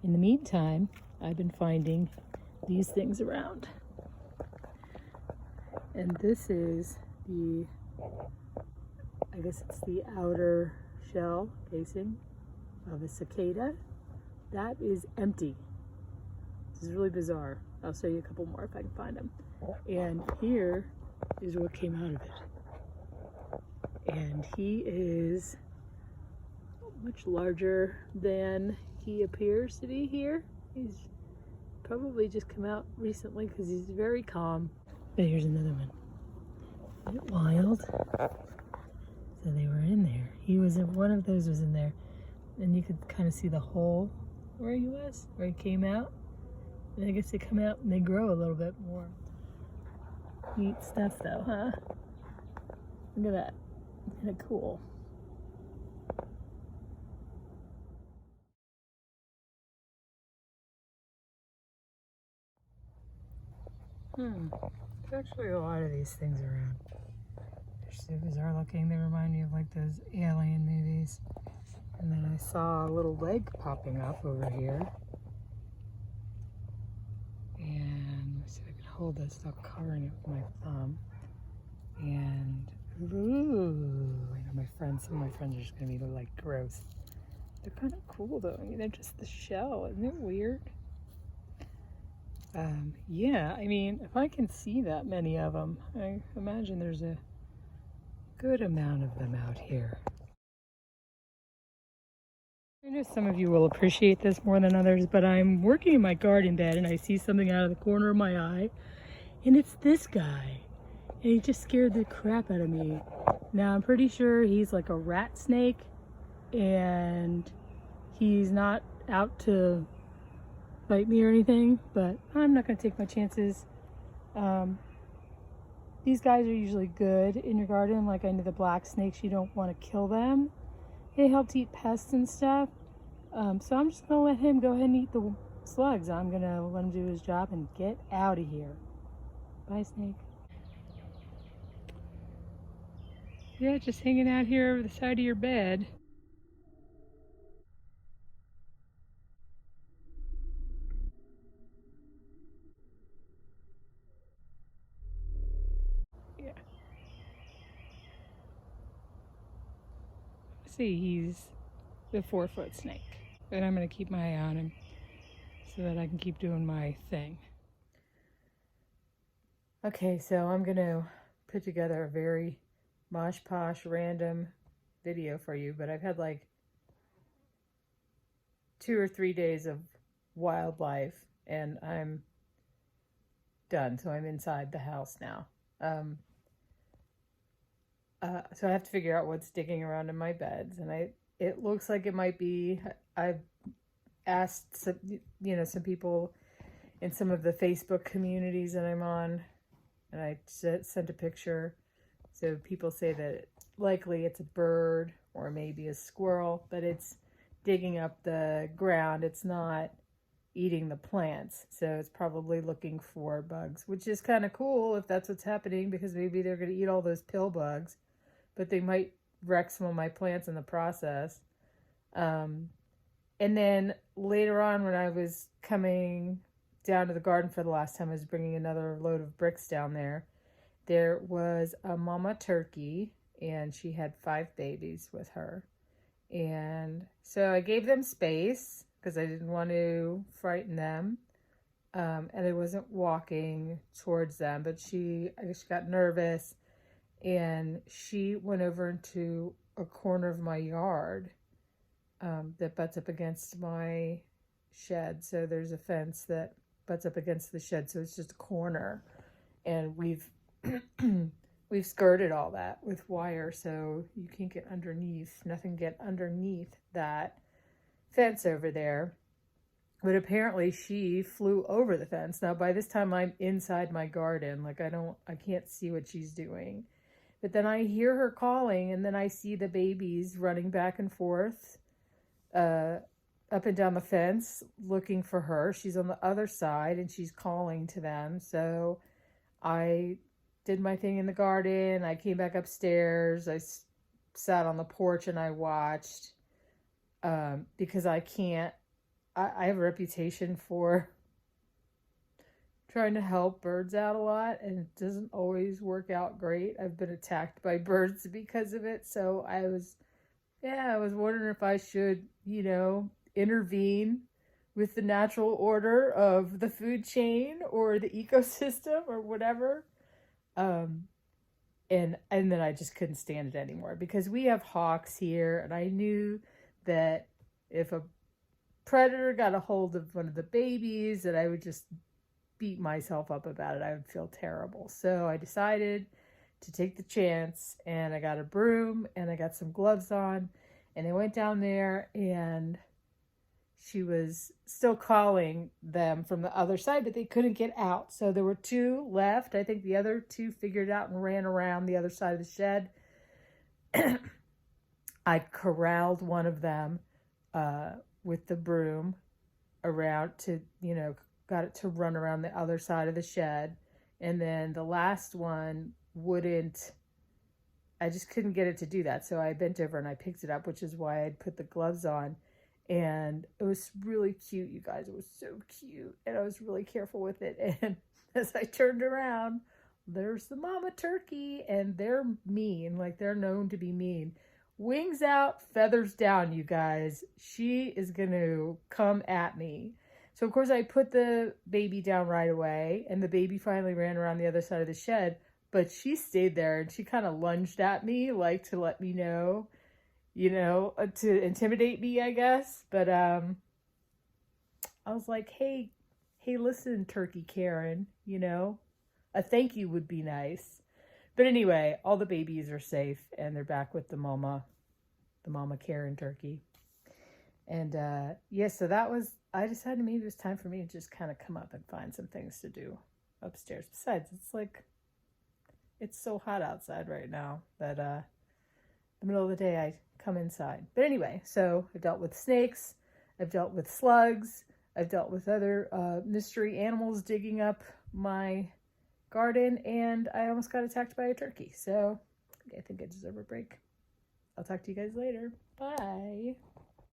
In the meantime, I've been finding these things around. And this is the, I guess it's the outer shell casing of a cicada. That is empty. This is really bizarre. I'll show you a couple more if I can find them. And here is what came out of it. And he is much larger than he appears to be here. He's probably just come out recently because he's very calm. But here's another one. Isn't it wild? So they were in there. He was in, one of those was in there. And you could kind of see the hole where he was, where he came out. And I guess they come out and they grow a little bit more. Neat stuff though, huh? Look at that. Kind of cool. There's actually a lot of these things around. They're so bizarre looking. They remind me of like those alien movies. And then I saw a little leg popping up over here. And let's see if I can hold this without covering it with my thumb. And ooh, I know some of my friends are just gonna be like gross. They're kind of cool though. I mean, they're just the shell. Isn't it weird? Yeah, I mean, if I can see that many of them, I imagine there's a good amount of them out here. I know some of you will appreciate this more than others, but I'm working in my garden bed and I see something out of the corner of my eye, and it's this guy. And he just scared the crap out of me. Now, I'm pretty sure he's like a rat snake, and he's not out to bite me or anything, but I'm not going to take my chances. These guys are usually good in your garden. Like I know the black snakes, you don't want to kill them. They help to eat pests and stuff. So I'm just going to let him go ahead and eat the slugs. I'm going to let him do his job and get out of here. Bye, snake. Yeah, just hanging out here over the side of your bed. Yeah. See, he's the 4-foot snake. But I'm going to keep my eye on him so that I can keep doing my thing. Okay, so I'm going to put together a very mosh posh random video for you, but I've had like 2 or 3 days of wildlife and I'm done. So I'm inside the house now. So I have to figure out what's digging around in my beds, and it looks like it might be, I've asked some, some people in some of the Facebook communities that I'm on, and I sent a picture. So people say that likely it's a bird or maybe a squirrel, but it's digging up the ground. It's not eating the plants. So it's probably looking for bugs, which is kind of cool if that's what's happening, because maybe they're going to eat all those pill bugs, but they might wreck some of my plants in the process. And then later on, when I was coming down to the garden for the last time, I was bringing another load of bricks down there. There was a mama turkey, and she had 5 babies with her. And so I gave them space because I didn't want to frighten them. And I wasn't walking towards them, but I guess she got nervous, and she went over into a corner of my yard that butts up against my shed. So there's a fence that butts up against the shed, so it's just a corner, and we've skirted all that with wire, so you can't get underneath, nothing get underneath that fence over there. But apparently she flew over the fence. Now by this time I'm inside my garden, like I can't see what she's doing. But then I hear her calling, and then I see the babies running back and forth up and down the fence looking for her. She's on the other side and she's calling to them. So I did my thing in the garden. I came back upstairs. I sat on the porch and I watched because I can't I have a reputation for trying to help birds out a lot, and it doesn't always work out great. I've been attacked by birds because of it. So I was wondering if I should, intervene with the natural order of the food chain or the ecosystem or whatever. Um, and then I just couldn't stand it anymore because we have hawks here, and I knew that if a predator got a hold of one of the babies, that I would just beat myself up about it. I would feel terrible. So I decided to take the chance, and I got a broom and I got some gloves on, and I went down there, and she was still calling them from the other side, but they couldn't get out. So there were two left. I think the other two figured out and ran around the other side of the shed. I corralled one of them with the broom around to, got it to run around the other side of the shed. And then the last one I just couldn't get it to do that. So I bent over and I picked it up, which is why I'd put the gloves on. And it was really cute, you guys. It was so cute. And I was really careful with it. And as I turned around, there's the mama turkey. And they're mean. Like, they're known to be mean. Wings out, feathers down, you guys. She is going to come at me. So, of course, I put the baby down right away. And the baby finally ran around the other side of the shed. But she stayed there. And she kind of lunged at me, like, to let me know, to intimidate me, I guess. But I was like, hey, listen, Turkey Karen, a thank you would be nice. But anyway, all the babies are safe, and they're back with the mama Karen turkey. And so I decided maybe it was time for me to just kind of come up and find some things to do upstairs. Besides, it's so hot outside right now that the middle of the day I come inside. But anyway, so I've dealt with snakes, I've dealt with slugs, I've dealt with other mystery animals digging up my garden, and I almost got attacked by a turkey. So I think I deserve a break. I'll talk to you guys later. Bye.